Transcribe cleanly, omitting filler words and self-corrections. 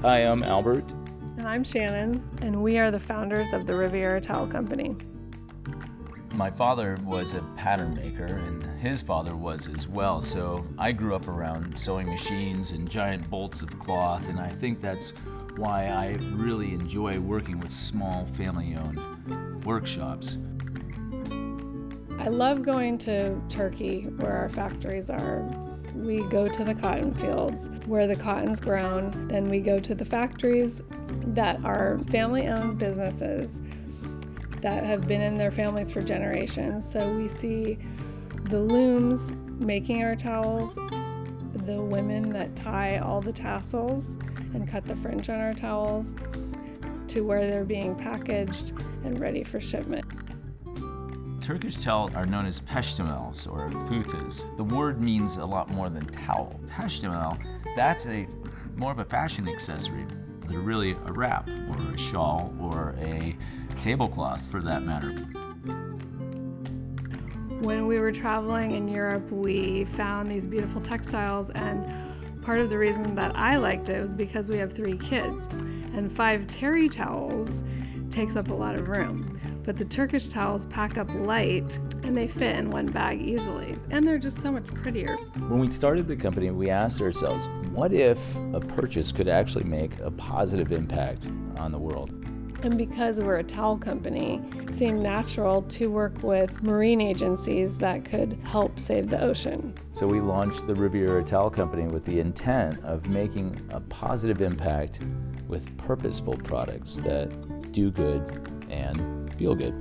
Hi, I'm Albert. And I'm Shannon, and we are the founders of the Riviera Towel Company. My father was a pattern maker, and his father was as well, so I grew up around sewing machines and giant bolts of cloth, and I think that's why I really enjoy working with small family-owned workshops. I love going to Turkey, where our factories are. We go to the cotton fields where the cotton's grown. Then we go to the factories that are family-owned businesses that have been in their families for generations. So we see the looms making our towels, the women that tie all the tassels and cut the fringe on our towels, to where they're being packaged and ready for shipment. Turkish towels are known as peştemels or futas. The word means a lot more than towel. Peştemel, that's more of a fashion accessory. They're really a wrap or a shawl or a tablecloth for that matter. When we were traveling in Europe, we found these beautiful textiles, and part of the reason that I liked it was because we have 3 kids, and 5 terry towels takes up a lot of room. But the Turkish towels pack up light and they fit in one bag easily. And they're just so much prettier. When we started the company, we asked ourselves, what if a purchase could actually make a positive impact on the world? And because we're a towel company, it seemed natural to work with marine agencies that could help save the ocean. So we launched the Riviera Towel Company with the intent of making a positive impact with purposeful products that do good and feel good.